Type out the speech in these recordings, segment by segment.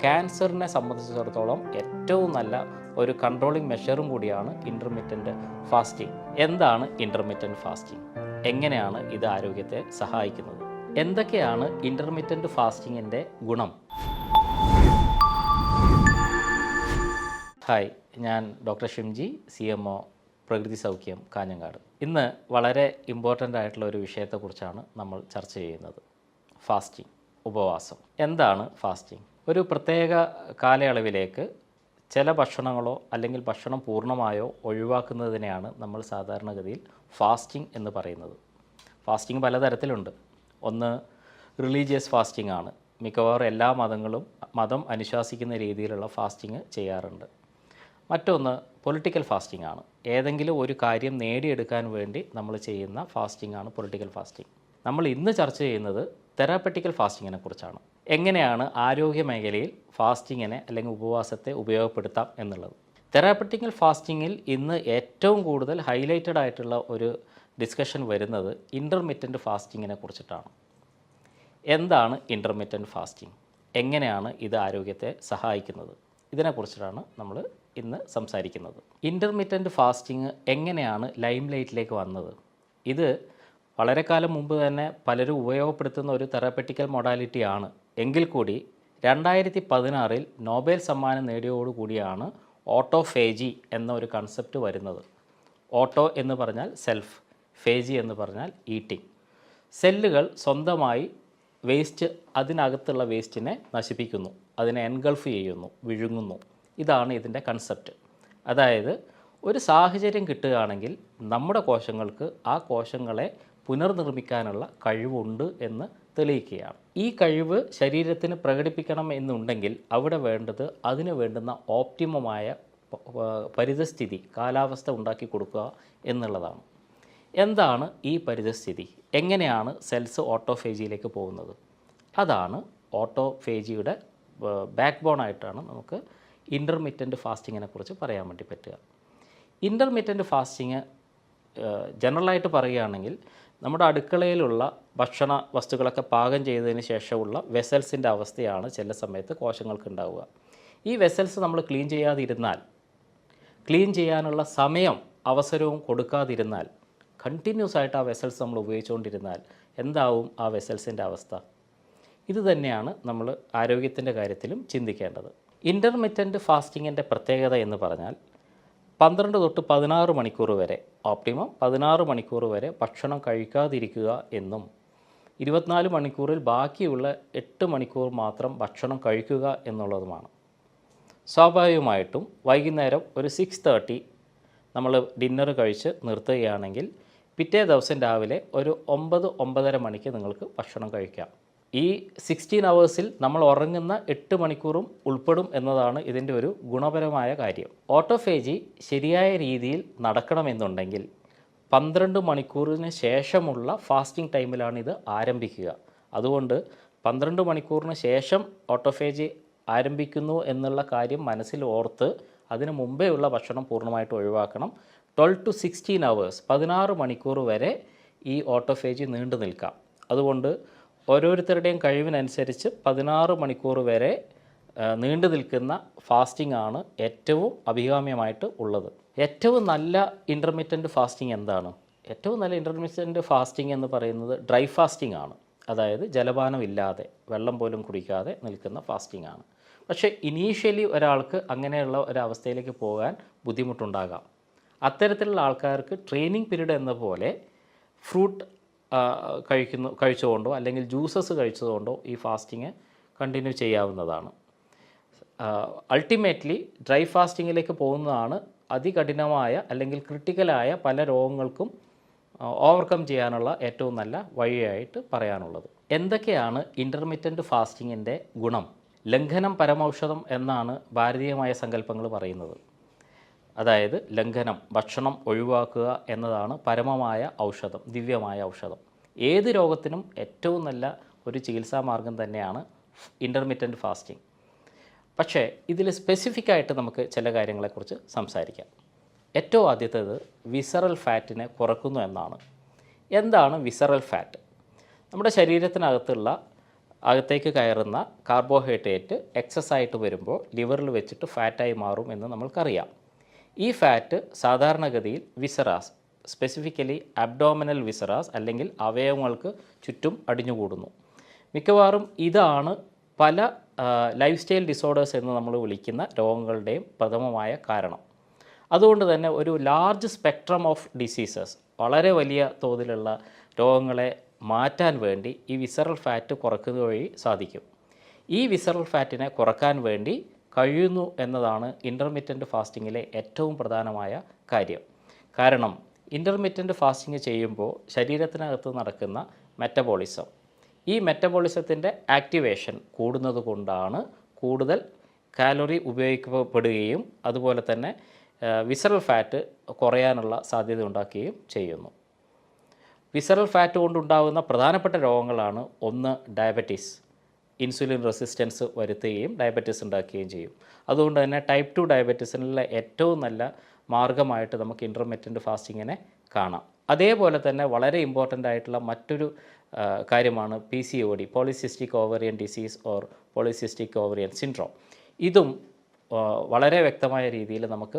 ക്യാൻസറിനെ സംബന്ധിച്ചിടത്തോളം ഏറ്റവും നല്ല ഒരു കൺട്രോളിങ് മെഷറും കൂടിയാണ് ഇൻ്റർമിറ്റൻ്റ് ഫാസ്റ്റിംഗ്. എന്താണ് ഇൻ്റർമിറ്റൻ്റ് ഫാസ്റ്റിംഗ്? എങ്ങനെയാണ് ഇത് ആരോഗ്യത്തെ സഹായിക്കുന്നത്? എന്തൊക്കെയാണ് ഇൻ്റർമിറ്റൻ്റ് ഫാസ്റ്റിങ്ങിൻ്റെ ഗുണം? ഹായ്, ഞാൻ ഡോക്ടർ ഷിംജി, CMO പ്രകൃതി സൗഖ്യം, കാഞ്ഞങ്ങാട്. ഇന്ന് വളരെ ഇമ്പോർട്ടൻ്റ് ആയിട്ടുള്ള ഒരു വിഷയത്തെക്കുറിച്ചാണ് നമ്മൾ ചർച്ച ചെയ്യുന്നത്. ഫാസ്റ്റിംഗ്, ഉപവാസം. എന്താണ് ഫാസ്റ്റിംഗ്? ഒരു പ്രത്യേക കാലയളവിലേക്ക് ചില ഭക്ഷണങ്ങളോ അല്ലെങ്കിൽ ഭക്ഷണം പൂർണ്ണമായോ ഒഴിവാക്കുന്നതിനെയാണ് നമ്മൾ സാധാരണഗതിയിൽ ഫാസ്റ്റിംഗ് എന്ന് പറയുന്നത്. ഫാസ്റ്റിംഗ് പലതരത്തിലുണ്ട്. ഒന്ന് റിലീജിയസ് ഫാസ്റ്റിംഗ് ആണ്. മിക്കവാറും എല്ലാ മതങ്ങളും മതം അനുശാസിക്കുന്ന രീതിയിലുള്ള ഫാസ്റ്റിംഗ് ചെയ്യാറുണ്ട്. മറ്റൊന്ന് പൊളിറ്റിക്കൽ ഫാസ്റ്റിംഗ് ആണ്. ഏതെങ്കിലും ഒരു കാര്യം നേടിയെടുക്കാൻ വേണ്ടി നമ്മൾ ചെയ്യുന്ന ഫാസ്റ്റിംഗ് ആണ് പൊളിറ്റിക്കൽ ഫാസ്റ്റിംഗ്. നമ്മൾ ഇന്ന് ചർച്ച ചെയ്യുന്നത് തെറാപ്പറ്റിക്കൽ ഫാസ്റ്റിങ്ങിനെ കുറിച്ചാണ്. എങ്ങനെയാണ് ആരോഗ്യ മേഖലയിൽ ഫാസ്റ്റിങ്ങിനെ അല്ലെങ്കിൽ ഉപവാസത്തെ ഉപയോഗപ്പെടുത്താം എന്നുള്ളത്. തെറാപ്പറ്റിക്കൽ ഫാസ്റ്റിങ്ങിൽ ഇന്ന് ഏറ്റവും കൂടുതൽ ഹൈലൈറ്റഡ് ആയിട്ടുള്ള ഒരു ഡിസ്കഷൻ വരുന്നത് ഇൻ്റർമിറ്റൻ്റ് ഫാസ്റ്റിങ്ങിനെ കുറിച്ചിട്ടാണ്. എന്താണ് ഇൻ്റർമിറ്റൻ്റ് ഫാസ്റ്റിംഗ്? എങ്ങനെയാണ് ഇത് ആരോഗ്യത്തെ സഹായിക്കുന്നത്? ഇതിനെക്കുറിച്ചിട്ടാണ് നമ്മൾ ഇന്ന് സംസാരിക്കുന്നത്. ഇൻ്റർമിറ്റൻ്റ് ഫാസ്റ്റിംഗ് എങ്ങനെയാണ് ലൈം ലൈറ്റിലേക്ക് വന്നത്? ഇത് വളരെ കാലം മുമ്പ് തന്നെ പലരും ഉപയോഗപ്പെടുത്തുന്ന ഒരു തെറാപ്പറ്റിക്കൽ മൊഡാലിറ്റിയാണ്. എങ്കിൽ കൂടി 2016 നോബൽ സമ്മാനം നേടിയോടുകൂടിയാണ് ഓട്ടോഫേജി എന്ന ഒരു കൺസെപ്റ്റ് വരുന്നത്. ഓട്ടോ എന്ന് പറഞ്ഞാൽ സെൽഫ്, ഫേജി എന്ന് പറഞ്ഞാൽ ഈറ്റിംഗ്. സെല്ലുകൾ സ്വന്തമായി വേസ്റ്റ്, അതിനകത്തുള്ള വേസ്റ്റിനെ നശിപ്പിക്കുന്നു, അതിനെ എൻഗൾഫ് ചെയ്യുന്നു, വിഴുങ്ങുന്നു. ഇതാണ് ഇതിൻ്റെ കൺസെപ്റ്റ്. അതായത് ഒരു സാഹചര്യം കിട്ടുകയാണെങ്കിൽ നമ്മുടെ കോശങ്ങൾക്ക് ആ കോശങ്ങളെ പുനർനിർമ്മിക്കാനുള്ള കഴിവുണ്ട് എന്ന് തെളിയിക്കുകയാണ്. ഈ കഴിവ് ശരീരത്തിന് പ്രകടിപ്പിക്കണം എന്നുണ്ടെങ്കിൽ അവിടെ വേണ്ടത് അതിന് വേണ്ടുന്ന ഓപ്റ്റിമമായ പരിതസ്ഥിതി, കാലാവസ്ഥ ഉണ്ടാക്കി കൊടുക്കുക എന്നുള്ളതാണ്. എന്താണ് ഈ പരിതസ്ഥിതി? എങ്ങനെയാണ് സെൽസ് ഓട്ടോഫേജിയിലേക്ക് പോകുന്നത്? അതാണ് ഓട്ടോഫേജിയുടെ ബാക്ക് ബോൺ ആയിട്ടാണ് നമുക്ക് ഇൻ്റർമിറ്റൻ്റ് ഫാസ്റ്റിങ്ങിനെ കുറിച്ച് പറയാൻ വേണ്ടി പറ്റുക. ഇൻ്റർമിറ്റൻ്റ് ഫാസ്റ്റിങ് ജനറലായിട്ട് പറയുകയാണെങ്കിൽ നമ്മുടെ അടുക്കളയിലുള്ള ഭക്ഷണ വസ്തുക്കളൊക്കെ പാകം ചെയ്തതിന് ശേഷമുള്ള വെസൽസിൻ്റെ അവസ്ഥയാണ് ചില സമയത്ത് കോശങ്ങൾക്ക് ഉണ്ടാവുക. ഈ വെസൽസ് നമ്മൾ ക്ലീൻ ചെയ്യാതിരുന്നാൽ, ക്ലീൻ ചെയ്യാനുള്ള സമയം അവസരവും കൊടുക്കാതിരുന്നാൽ, കണ്ടിന്യൂസ് ആയിട്ട് ആ വെസൽസ് നമ്മൾ ഉപയോഗിച്ചുകൊണ്ടിരുന്നാൽ എന്താവും ആ വെസൽസിൻ്റെ അവസ്ഥ? ഇത് തന്നെയാണ് നമ്മൾ ആരോഗ്യത്തിൻ്റെ കാര്യത്തിലും ചിന്തിക്കേണ്ടത്. ഇൻ്റർമിറ്റൻ്റ് ഫാസ്റ്റിങ്ങിൻ്റെ പ്രത്യേകത എന്ന് പറഞ്ഞാൽ 12 തൊട്ട് 16 മണിക്കൂർ വരെ, ഓപ്റ്റിമം 16 മണിക്കൂർ വരെ ഭക്ഷണം കഴിക്കാതിരിക്കുക എന്നും 24 മണിക്കൂറിൽ ബാക്കിയുള്ള 8 മണിക്കൂർ മാത്രം ഭക്ഷണം കഴിക്കുക എന്നുള്ളതുമാണ്. സ്വാഭാവികമായിട്ടും വൈകുന്നേരം ഒരു 6:30 നമ്മൾ ഡിന്നർ കഴിച്ച് നിർത്തുകയാണെങ്കിൽ പിറ്റേ ദിവസം രാവിലെ ഒരു 9-9:30 മണിക്ക് നിങ്ങൾക്ക് ഭക്ഷണം കഴിക്കാം. ഈ 16 അവേഴ്സിൽ നമ്മൾ ഉറങ്ങുന്ന 8 മണിക്കൂറും ഉൾപ്പെടും എന്നതാണ് ഇതിൻ്റെ ഒരു ഗുണപരമായ കാര്യം. ഓട്ടോഫേജി ശരിയായ രീതിയിൽ നടക്കണമെന്നുണ്ടെങ്കിൽ 12 മണിക്കൂറിന് ശേഷമുള്ള ഫാസ്റ്റിംഗ് ടൈമിലാണ് ഇത് ആരംഭിക്കുക. അതുകൊണ്ട് 12 മണിക്കൂറിന് ശേഷം ഓട്ടോഫേജി ആരംഭിക്കുന്നു എന്നുള്ള കാര്യം മനസ്സിൽ ഓർത്ത് അതിന് മുമ്പേ ഉള്ള ഭക്ഷണം പൂർണ്ണമായിട്ട് ഒഴിവാക്കണം. 12 to 16 അവേഴ്സ്, 16 മണിക്കൂർ വരെ ഈ ഓട്ടോഫേജി നീണ്ടു നിൽക്കാം. അതുകൊണ്ട് ഓരോരുത്തരുടെയും കഴിവിനനുസരിച്ച് 16 മണിക്കൂർ വരെ നീണ്ടു നിൽക്കുന്ന ഫാസ്റ്റിംഗ് ആണ് ഏറ്റവും അഭികാമ്യമായിട്ട് ഉള്ളത്. ഏറ്റവും നല്ല ഇൻ്റർമിറ്റൻ്റ് ഫാസ്റ്റിംഗ് എന്താണ്? ഏറ്റവും നല്ല ഇൻ്റർമിറ്റൻ്റ് ഫാസ്റ്റിംഗ് എന്ന് പറയുന്നത് ഡ്രൈ ഫാസ്റ്റിംഗ് ആണ്. അതായത് ജലപാനം ഇല്ലാതെ, വെള്ളം പോലും കുടിക്കാതെ നിൽക്കുന്ന ഫാസ്റ്റിംഗ് ആണ്. പക്ഷേ ഇനീഷ്യലി ഒരാൾക്ക് അങ്ങനെയുള്ള ഒരവസ്ഥയിലേക്ക് പോകാൻ ബുദ്ധിമുട്ടുണ്ടാകാം. അത്തരത്തിലുള്ള ആൾക്കാർക്ക് ട്രെയിനിങ് പീരീഡ് എന്ന പോലെ ഫ്രൂട്ട് കഴിച്ചുകൊണ്ടോ അല്ലെങ്കിൽ ജ്യൂസസ് കഴിച്ചതുകൊണ്ടോ ഈ ഫാസ്റ്റിങ് കണ്ടിന്യൂ ചെയ്യാവുന്നതാണ്. അൾട്ടിമേറ്റ്ലി ഡ്രൈ ഫാസ്റ്റിങ്ങിലേക്ക് പോകുന്നതാണ് അതികഠിനമായ അല്ലെങ്കിൽ ക്രിട്ടിക്കലായ പല രോഗങ്ങൾക്കും ഓവർകം ചെയ്യാനുള്ള ഏറ്റവും നല്ല വഴിയായിട്ട് പറയാനുള്ളത്. എന്തൊക്കെയാണ് ഇൻ്റർമിറ്റൻ്റ് ഫാസ്റ്റിങ്ങിൻ്റെ ഗുണം? ലംഘനം പരമൌഷധം എന്നാണ് ഭാരതീയമായ സങ്കല്പങ്ങൾ പറയുന്നത്. അതായത് ലംഘനം, ഭക്ഷണം ഒഴിവാക്കുക എന്നതാണ് പരമമായ ഔഷധം, ദിവ്യമായ ഔഷധം. ഏത് രോഗത്തിനും ഏറ്റവും നല്ല ഒരു ചികിത്സാ മാർഗം തന്നെയാണ് ഇൻ്റർമിറ്റൻ്റ് ഫാസ്റ്റിംഗ്. പക്ഷേ ഇതിൽ സ്പെസിഫിക്കായിട്ട് നമുക്ക് ചില കാര്യങ്ങളെക്കുറിച്ച് സംസാരിക്കാം. ഏറ്റവും ആദ്യത്തേത് വിസറൽ ഫാറ്റിനെ കുറക്കുന്നു എന്നാണ്. എന്താണ് വിസറൽ ഫാറ്റ്? നമ്മുടെ ശരീരത്തിനകത്തുള്ള അകത്തേക്ക് കയറുന്ന കാർബോഹൈഡ്രേറ്റ് എക്സസ് ആയിട്ട് വരുമ്പോൾ ലിവറിൽ വെച്ചിട്ട് ഫാറ്റായി മാറും എന്ന് നമ്മൾക്കറിയാം. ഈ ഫാറ്റ് സാധാരണഗതിയിൽ വിസറാസ്, സ്പെസിഫിക്കലി അബ്ഡോമിനൽ വിസറാസ് അല്ലെങ്കിൽ അവയവങ്ങൾക്ക് ചുറ്റും അടിഞ്ഞുകൂടുന്നു. മിക്കവാറും ഇതാണ് പല ലൈഫ് സ്റ്റൈൽ ഡിസോർഡേഴ്സ് എന്ന് നമ്മൾ വിളിക്കുന്ന രോഗങ്ങളുടെയും പ്രഥമമായ കാരണം. അതുകൊണ്ട് തന്നെ ഒരു ലാർജ് സ്പെക്ട്രം ഓഫ് ഡിസീസസ്, വളരെ വലിയ തോതിലുള്ള രോഗങ്ങളെ മാറ്റാൻ വേണ്ടി ഈ വിസറൽ ഫാറ്റ് കുറക്കുക വഴി സാധിക്കും. ഈ വിസറൽ ഫാറ്റിനെ കുറക്കാൻ വേണ്ടി കഴിയുന്നു എന്നതാണ് ഇൻ്റർമിറ്റൻറ്റ് ഫാസ്റ്റിങ്ങിലെ ഏറ്റവും പ്രധാനമായ കാര്യം. കാരണം ഇൻ്റർമിറ്റൻറ്റ് ഫാസ്റ്റിംഗ് ചെയ്യുമ്പോൾ ശരീരത്തിനകത്ത് നടക്കുന്ന മെറ്റബോളിസം, ഈ മെറ്റബോളിസത്തിൻ്റെ ആക്ടിവേഷൻ കൂടുന്നത് കൊണ്ടാണ് കൂടുതൽ കാലറി ഉപയോഗിക്കപ്പെടുകയും അതുപോലെ തന്നെ വിസറൽ ഫാറ്റ് കുറയാനുള്ള സാധ്യത ഉണ്ടാക്കുകയും ചെയ്യുന്നു. വിസറൽ ഫാറ്റ് കൊണ്ടുണ്ടാകുന്ന പ്രധാനപ്പെട്ട രോഗങ്ങളാണ് ഒന്ന് ഡയബറ്റീസ്, ഇൻസുലിൻ റെസിസ്റ്റൻസ് വരുത്തുകയും ഡയബറ്റീസ് ഉണ്ടാക്കുകയും ചെയ്യും. അതുകൊണ്ട് തന്നെ ടൈപ്പ് 2 ഡയബറ്റീസിനുള്ള ഏറ്റവും നല്ല മാർഗ്ഗമായിട്ട് നമുക്ക് ഇൻ്റർമിറ്റൻറ്റ് ഫാസ്റ്റിങ്ങിനെ കാണാം. അതേപോലെ തന്നെ വളരെ ഇമ്പോർട്ടൻ്റ് ആയിട്ടുള്ള മറ്റൊരു കാര്യമാണ് PCOD, polycystic ovarian disease or polycystic ovarian syndrome. ഇതും വളരെ വ്യക്തമായ രീതിയിൽ നമുക്ക്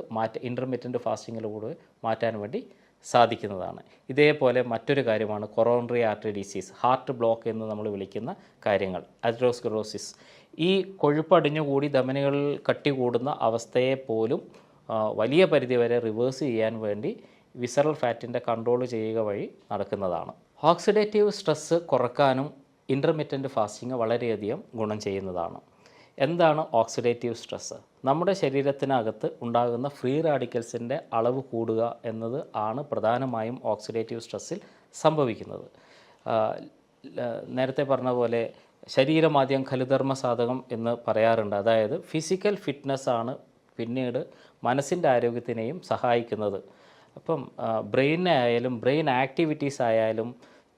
ഇൻ്റർമിറ്റൻറ്റ് ഫാസ്റ്റിങ്ങിലൂടെ മാറ്റാൻ വേണ്ടി സാധിക്കുന്നതാണ്. ഇതേപോലെ മറ്റൊരു കാര്യമാണ് coronary artery disease, heart block എന്ന് നമ്മൾ വിളിക്കുന്ന കാര്യങ്ങൾ, അതെറോസ്ക്ലെറോസിസ്. ഈ കൊഴുപ്പടിഞ്ഞുകൂടി ധമനികളിൽ കട്ടി കൂടുന്ന അവസ്ഥയെ പോലും വലിയ പരിധിവരെ റിവേഴ്സ് ചെയ്യാൻ വേണ്ടി വിസറൽ ഫാറ്റിൻ്റെ കൺട്രോൾ ചെയ്യുക വഴി നടക്കുന്നതാണ്. ഓക്സിഡേറ്റീവ് സ്ട്രെസ്സ് കുറക്കാനും ഇൻ്റർമിറ്റൻറ്റ് ഫാസ്റ്റിംഗ് വളരെയധികം ഗുണം ചെയ്യുന്നതാണ്. എന്താണ് ഓക്സിഡേറ്റീവ് സ്ട്രെസ്സ്? നമ്മുടെ ശരീരത്തിനകത്ത് ഉണ്ടാകുന്ന ഫ്രീ റാഡിക്കൽസിൻ്റെ അളവ് കൂടുക എന്നത് ആണ് പ്രധാനമായും ഓക്സിഡേറ്റീവ് സ്ട്രെസ്സിൽ സംഭവിക്കുന്നത്. നേരത്തെ പറഞ്ഞ പോലെ ശരീരമാദ്യം ഖലുധർമ്മ സാധകം എന്ന് പറയാറുണ്ട്. അതായത് ഫിസിക്കൽ ഫിറ്റ്നസ്സാണ് പിന്നീട് മനസ്സിൻ്റെ ആരോഗ്യത്തിനെയും സഹായിക്കുന്നത്. അപ്പം ബ്രെയിനെ ആയാലും ബ്രെയിൻ ആക്ടിവിറ്റീസ് ആയാലും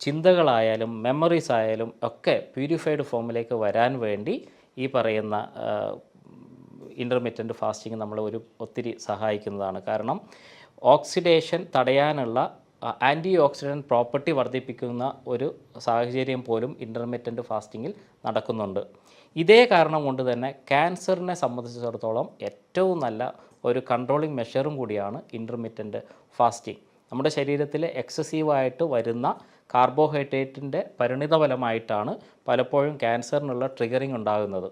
ചിന്തകളായാലും മെമ്മറീസ് ആയാലും ഒക്കെ പ്യൂരിഫൈഡ് ഫോമിലേക്ക് വരാൻ വേണ്ടി ഈ പറയുന്ന ഇൻ്റർമിറ്റൻറ്റ് ഫാസ്റ്റിംഗ് നമ്മളെ ഒത്തിരി സഹായിക്കുന്നതാണ്. കാരണം ഓക്സിഡേഷൻ തടയാനുള്ള ആൻറ്റി ഓക്സിഡൻറ്റ് പ്രോപ്പർട്ടി വർദ്ധിപ്പിക്കുന്ന ഒരു സാഹചര്യം പോലും ഇൻ്റർമിറ്റൻറ്റ് ഫാസ്റ്റിങ്ങിൽ നടക്കുന്നുണ്ട്. ഇതേ കാരണം കൊണ്ട് തന്നെ ക്യാൻസറിനെ സംബന്ധിച്ചിടത്തോളം ഏറ്റവും നല്ല ഒരു കൺട്രോളിങ് മെഷറും കൂടിയാണ് ഇൻ്റർമിറ്റൻറ്റ് ഫാസ്റ്റിംഗ്. നമ്മുടെ ശരീരത്തിൽ എക്സസീവായിട്ട് വരുന്ന കാർബോഹൈഡ്രേറ്റിൻ്റെ പരിണിതഫലമായിട്ടാണ് പലപ്പോഴും ക്യാൻസറിനുള്ള ട്രിഗറിങ് ഉണ്ടാകുന്നത്.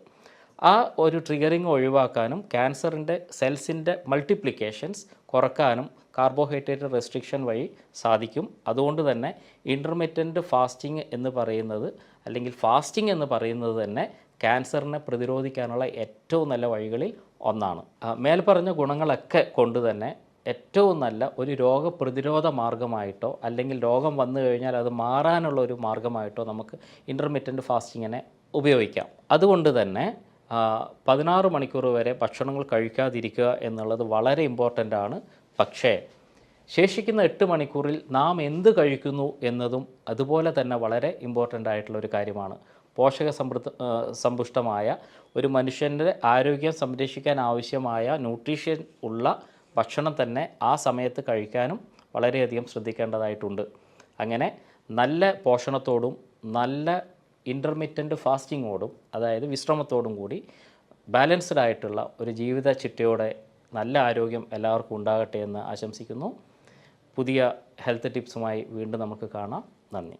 ആ ഒരു ട്രിഗറിങ് ഒഴിവാക്കാനും ക്യാൻസറിൻ്റെ സെൽസിൻ്റെ മൾട്ടിപ്ലിക്കേഷൻസ് കുറക്കാനും കാർബോഹൈഡ്രേറ്റ് റെസ്ട്രിക്ഷൻ വഴി സാധിക്കും. അതുകൊണ്ട് തന്നെ ഇൻ്റർമിറ്റൻറ്റ് ഫാസ്റ്റിംഗ് എന്ന് പറയുന്നത്, അല്ലെങ്കിൽ ഫാസ്റ്റിംഗ് എന്ന് പറയുന്നത് തന്നെ ക്യാൻസറിനെ പ്രതിരോധിക്കാനുള്ള ഏറ്റവും നല്ല വഴികളിൽ ഒന്നാണ്. മേൽപ്പറഞ്ഞ ഗുണങ്ങളൊക്കെ കൊണ്ട് തന്നെ ഏറ്റവും നല്ല ഒരു രോഗപ്രതിരോധ മാർഗ്ഗമായിട്ടോ അല്ലെങ്കിൽ രോഗം വന്നു കഴിഞ്ഞാൽ അത് മാറാനുള്ള ഒരു മാർഗ്ഗമായിട്ടോ നമുക്ക് ഇൻ്റർമിറ്റൻറ്റ് ഫാസ്റ്റിങ്ങിനെ ഉപയോഗിക്കാം. അതുകൊണ്ട് തന്നെ 16 മണിക്കൂർ വരെ ഭക്ഷണങ്ങൾ കഴിക്കാതിരിക്കുക എന്നുള്ളത് വളരെ ഇമ്പോർട്ടൻ്റ് ആണ്. പക്ഷേ ശേഷിക്കുന്ന 8 മണിക്കൂറിൽ നാം എന്ത് കഴിക്കുന്നു എന്നതും അതുപോലെ തന്നെ വളരെ ഇമ്പോർട്ടൻ്റ് ആയിട്ടുള്ളൊരു കാര്യമാണ്. സമ്പുഷ്ടമായ ഒരു മനുഷ്യൻ്റെ ആരോഗ്യം സംരക്ഷിക്കാൻ ആവശ്യമായ ന്യൂട്രീഷൻ ഉള്ള ഭക്ഷണം തന്നെ ആ സമയത്ത് കഴിക്കാനും വളരെയധികം ശ്രദ്ധിക്കേണ്ടതായിട്ടുണ്ട്. അങ്ങനെ നല്ല പോഷണത്തോടും നല്ല ഇൻ്റർമിറ്റൻറ്റ് ഫാസ്റ്റിങ്ങോടും, അതായത് വിശ്രമത്തോടും കൂടി ബാലൻസ്ഡ് ആയിട്ടുള്ള ഒരു ജീവിത ചിട്ടയോടെ നല്ല ആരോഗ്യം എല്ലാവർക്കും ഉണ്ടാകട്ടെ എന്ന് ആശംസിക്കുന്നു. പുതിയ ഹെൽത്ത് ടിപ്സുമായി വീണ്ടും നമുക്ക് കാണാം. നന്ദി.